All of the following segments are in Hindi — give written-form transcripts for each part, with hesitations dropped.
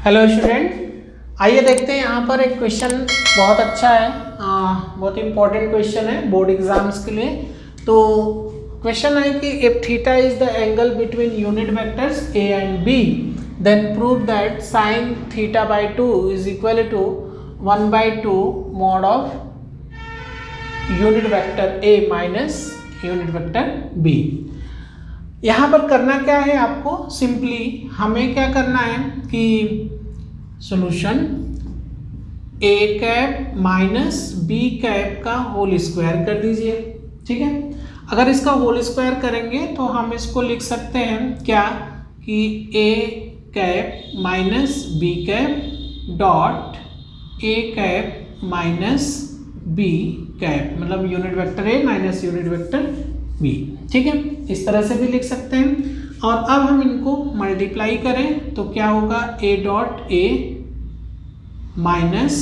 हेलो स्टूडेंट, आइए देखते हैं यहाँ पर एक क्वेश्चन बहुत अच्छा है, बहुत इंपॉर्टेंट क्वेश्चन है बोर्ड एग्जाम्स के लिए। तो क्वेश्चन है कि if theta is the angle between unit vectors A and B then prove that sine theta by 2 is equal to 1/2 mod of unit vector A minus unit vector B. यहाँ पर करना क्या है, आपको सिंपली हमें क्या करना है कि सॉल्यूशन ए कैप माइनस बी कैप का होल स्क्वायर कर दीजिए। ठीक है, अगर इसका होल स्क्वायर करेंगे तो हम इसको लिख सकते हैं क्या कि A cap minus B cap dot A cap minus B cap, मतलब unit vector A minus unit vector B. ठीक है, इस तरह से भी लिख सकते हैं। और अब हम इनको मल्टीप्लाई करें तो क्या होगा, A dot A minus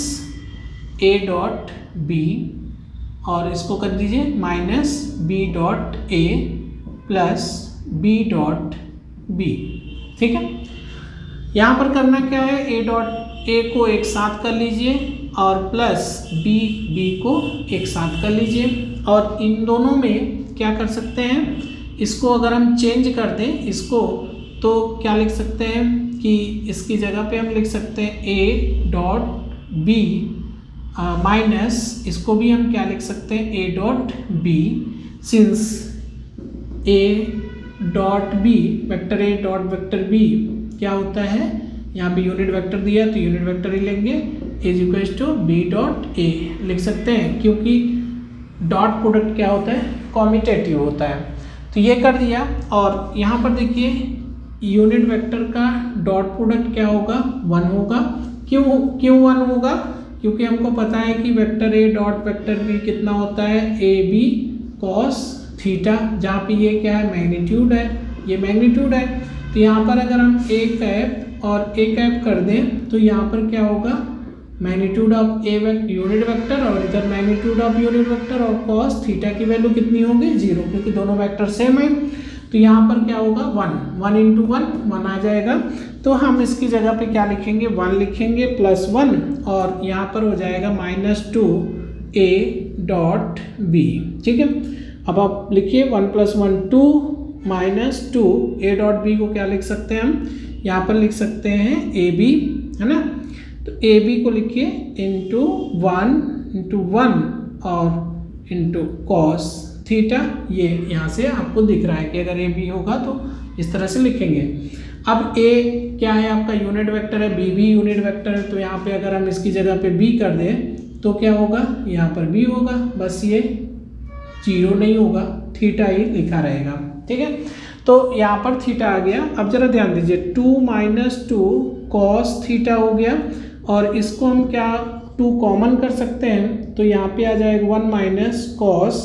A dot B, और इसको कर दीजिए minus B dot A plus B dot B. ठीक है, यहाँ पर करना क्या है, ए डॉट ए को एक साथ कर लीजिए और प्लस बी बी को एक साथ कर लीजिए। और इन दोनों में क्या कर सकते हैं, इसको अगर हम चेंज कर दें इसको, तो क्या लिख सकते हैं कि इसकी जगह पे हम लिख सकते हैं ए डॉट बी माइनस, इसको भी हम क्या लिख सकते हैं, A dot B, since A dot B vector A dot vector B क्या होता है, यहाँ पे यूनिट वेक्टर दिया तो यूनिट वेक्टर ही लेंगे, is equal to B dot A लिख सकते हैं, क्योंकि डॉट प्रोडक्ट क्या होता है, कॉम्यूटेटिव होता है। तो ये कर दिया। और यहाँ पर देखिए यूनिट वेक्टर का डॉट प्रोडक्ट क्या होगा, 1 होगा। क्यों 1 होगा, क्योंकि हमको पता है कि vector A dot vector B कितना होता है, ए बी कॉस थीटा, जहाँ पे ये क्या है, मैग्नीट्यूड है, ये मैग्नीट्यूड है। तो यहाँ पर अगर हम ए कैप और ए कैप कर दें तो यहाँ पर क्या होगा, magnitude of a unit vector और इधर मैग्नीट्यूड ऑफ यूनिट वेक्टर, और कॉस थीटा की वैल्यू कितनी होगी, 0, क्योंकि दोनों वेक्टर सेम है। तो यहाँ पर क्या होगा, 1 इंटू 1 आ जाएगा। तो हम इसकी जगह पे क्या लिखेंगे, 1 लिखेंगे प्लस 1, और यहाँ पर हो जाएगा -2 ए डॉट बी। ठीक है, अब आप लिखिए 1 + 1 2 -2 ए डॉट बी को क्या लिख सकते हैं हम, यहाँ पर लिख सकते हैं ए बी, है ना। तो ए बी को लिखिए इंटू 1 और इंटू कॉस थीटा, ये यहाँ से आपको दिख रहा है कि अगर ए बी होगा तो इस तरह से लिखेंगे। अब ए क्या है, आपका यूनिट वेक्टर है, बी भी यूनिट वेक्टर है, तो यहाँ पे अगर हम इसकी जगह पे बी कर दें तो क्या होगा, यहाँ पर बी होगा, बस ये 0 नहीं होगा, थीटा ही लिखा रहेगा। ठीक है, तो यहाँ पर थीटा आ गया। अब जरा ध्यान दीजिए 2 - 2 कॉस थीटा हो गया, और इसको हम क्या 2 कॉमन कर सकते हैं, तो यहाँ पे आ जाएगा 1 माइनस कॉस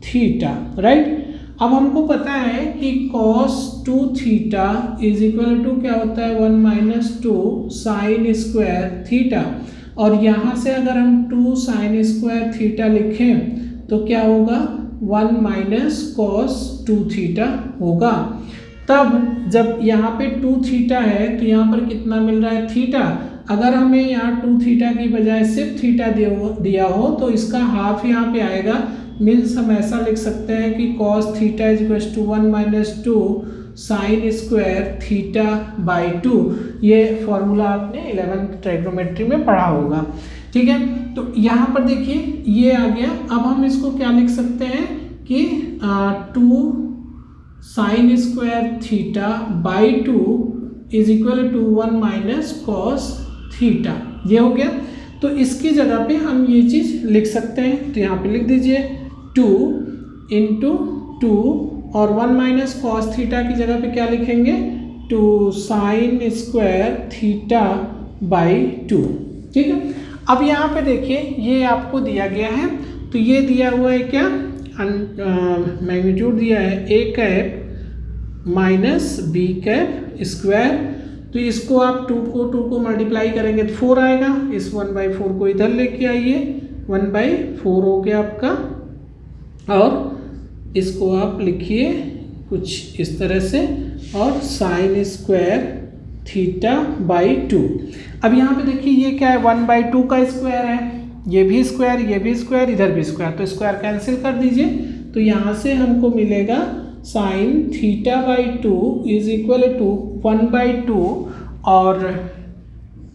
थीटा, राइट। अब हमको पता है कि cos 2 theta is equal to क्या होता है, 1 - 2 साइन स्क्वायर थीटा, और यहाँ से अगर हम 2 साइन स्क्वायर थीटा लिखें तो क्या होगा, 1 माइनस कॉस 2 थीटा होगा। तब जब यहाँ पे 2 थीटा है तो यहाँ पर कितना मिल रहा है, थीटा। अगर हमें यहाँ 2 थीटा की बजाय सिर्फ थीटा दिया हो तो इसका हाफ यहाँ पे आएगा, मीन्स हम ऐसा लिख सकते हैं कि cos theta is equal to 1 - 2 sine square theta by 2। ये फॉर्मूला आपने 11th ट्राइगोनोमेट्री में पढ़ा होगा। ठीक है, तो यहाँ पर देखिए ये आ गया। अब हम इसको क्या लिख सकते हैं कि 2 sine square theta by 2 is equal to 1 minus cos theta, ये हो गया। तो इसकी जगह पे हम ये चीज़ लिख सकते हैं, तो यहाँ पे लिख दीजिए 2 इंटू 2 और 1 माइनस कॉस थीटा की जगह पे क्या लिखेंगे, 2 साइन स्क्वायर थीटा बाई 2। ठीक है, अब यहाँ पे देखिए ये आपको दिया गया है, तो ये दिया हुआ है क्या, मैग्नीट्यूड दिया है A cap minus B cap square. तो इसको आप 2 को मल्टीप्लाई करेंगे तो 4 आएगा, इस 1/4 को इधर लेके आइए, 1/4 हो गया आपका, और इसको आप लिखिए कुछ इस तरह से, और साइन स्क्वायर θ/2। अब यहाँ पे देखिए ये क्या है, 1/2 का स्क्वायर है, ये भी स्क्वायर, ये भी स्क्वायर, इधर भी स्क्वायर, तो स्क्वायर कैंसिल कर दीजिए। तो यहाँ से हमको मिलेगा sin θ/2 इज इक्वल टू 1/2 और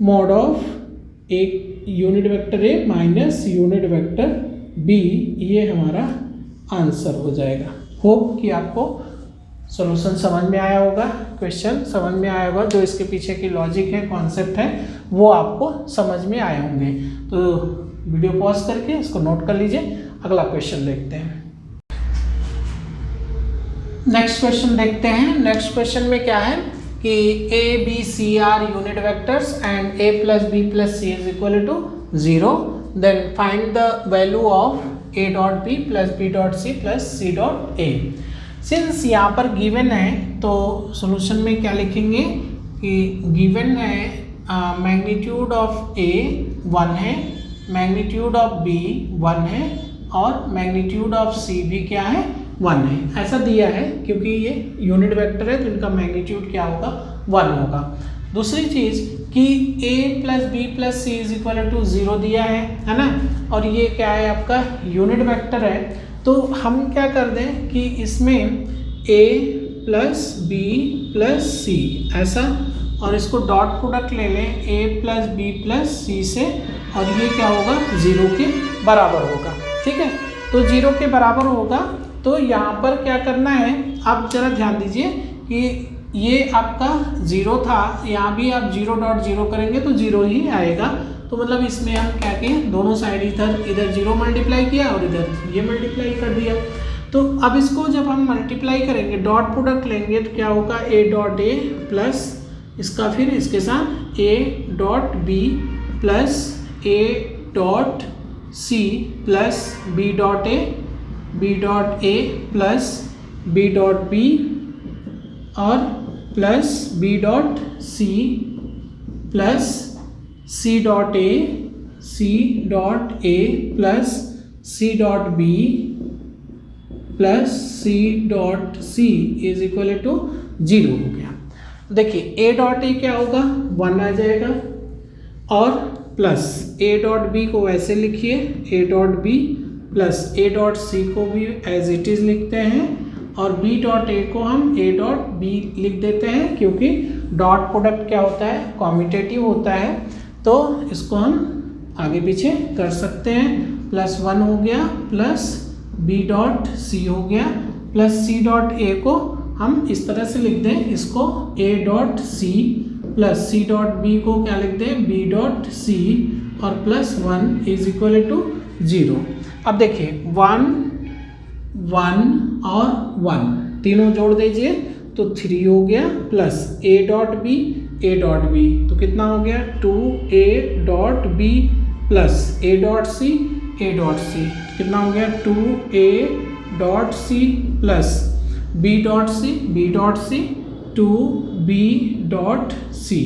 मॉड ऑफ एक unit vector A minus unit vector B, ये हमारा आंसर हो जाएगा। होप कि आपको सॉल्यूशन समझ में आया होगा, क्वेश्चन समझ में आया होगा, जो इसके पीछे की लॉजिक है, कॉन्सेप्ट है, वो आपको समझ में आए होंगे। तो वीडियो पॉज करके इसको नोट कर लीजिए, अगला क्वेश्चन देखते हैं। नेक्स्ट क्वेश्चन देखते हैं। नेक्स्ट क्वेश्चन में क्या है कि A B C are unit vectors and A plus B plus C is equal to 0, then find the value of A dot B plus B dot C plus C dot A. Since यहाँ पर गिवन है तो सॉल्यूशन में क्या लिखेंगे कि गिवन है मैग्नीट्यूड ऑफ ए 1 है, मैग्नीट्यूड ऑफ बी 1 है और मैग्नीट्यूड ऑफ सी भी क्या है 1 है। ऐसा दिया है क्योंकि ये यूनिट वेक्टर है तो इनका मैग्नीट्यूड क्या होगा 1 होगा। दूसरी चीज़ कि a plus B plus C is equal to 0 दिया है ना, और ये क्या है आपका यूनिट वेक्टर है, तो हम क्या कर दें कि इसमें a प्लस बी प्लस सी ऐसा, और इसको डॉट प्रोडक्ट ले लें a प्लस बी प्लस सी से, और ये क्या होगा 0 के बराबर होगा। ठीक है, तो 0 के बराबर होगा। तो यहाँ पर क्या करना है, आप जरा ध्यान दीजिए कि ये आपका 0 था, यहाँ भी आप 0.0 करेंगे तो 0 ही आएगा। तो मतलब इसमें हम क्या किए, दोनों साइड इधर 0 मल्टीप्लाई किया और इधर ये मल्टीप्लाई कर दिया। तो अब इसको जब हम मल्टीप्लाई करेंगे, डॉट प्रोडक्ट लेंगे तो क्या होगा a डॉट ए प्लस इसका फिर इसके साथ a dot B plus a dot C plus b dot A plus b dot B और plus b dot C plus c dot A plus c dot B plus c dot C is equal to 0 हो गया। देखिए a डॉट ए क्या होगा 1 आ जाएगा, और प्लस a डॉट बी को ऐसे लिखिए a dot B plus a dot C को भी एज इट इज़ लिखते हैं, और b डॉट ए को हम a डॉट बी लिख देते हैं क्योंकि डॉट प्रोडक्ट क्या होता है कॉम्यूटेटिव होता है, तो इसको हम आगे पीछे कर सकते हैं। प्लस 1 हो गया प्लस b डॉट सी हो गया प्लस c डॉट ए को हम इस तरह से लिख दें, इसको a dot C plus c dot B को क्या लिख दें b डॉट सी और प्लस 1 इज इक्वल टू 0। अब देखिए 1 1 और 1 तीनों जोड़ दीजिए तो 3 हो गया, प्लस a डॉट बी तो कितना हो गया 2a dot B plus a dot C कितना हो गया 2a dot C plus b dot C 2b dot C,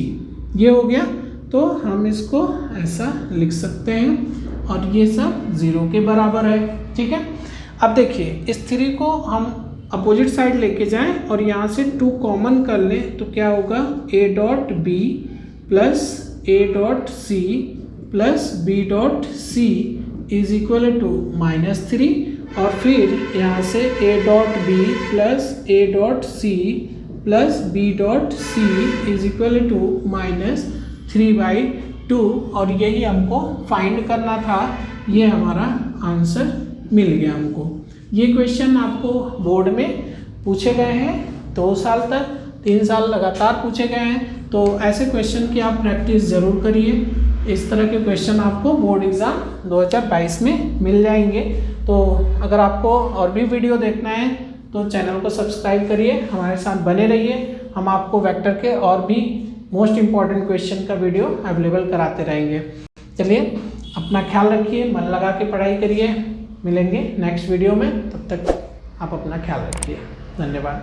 ये हो गया। तो हम इसको ऐसा लिख सकते हैं और ये सब 0 के बराबर है। ठीक है, अब देखिए इस 3 को हम अपोजिट साइड लेके जाएं और यहाँ से 2 कॉमन कर लें तो क्या होगा a dot B plus a dot C plus b dot C is equal to -3, और फिर यहाँ से a dot B plus a dot C plus b dot C is equal to -3/2, और यही हमको फाइंड करना था। ये हमारा आंसर मिल गया हमको। ये क्वेश्चन आपको बोर्ड में पूछे गए हैं 2 साल तक, 3 साल लगातार पूछे गए हैं, तो ऐसे क्वेश्चन की आप प्रैक्टिस ज़रूर करिए। इस तरह के क्वेश्चन आपको बोर्ड एग्ज़ाम 2022 में मिल जाएंगे। तो अगर आपको और भी वीडियो देखना है तो चैनल को सब्सक्राइब करिए, हमारे साथ बने रहिए। हम आपको वेक्टर के और भी मोस्ट इम्पॉर्टेंट क्वेश्चन का वीडियो अवेलेबल कराते रहेंगे। चलिए अपना ख्याल रखिए, मन लगा के पढ़ाई करिए। मिलेंगे नेक्स्ट वीडियो में, तब तक आप अपना ख्याल रखिए। धन्यवाद।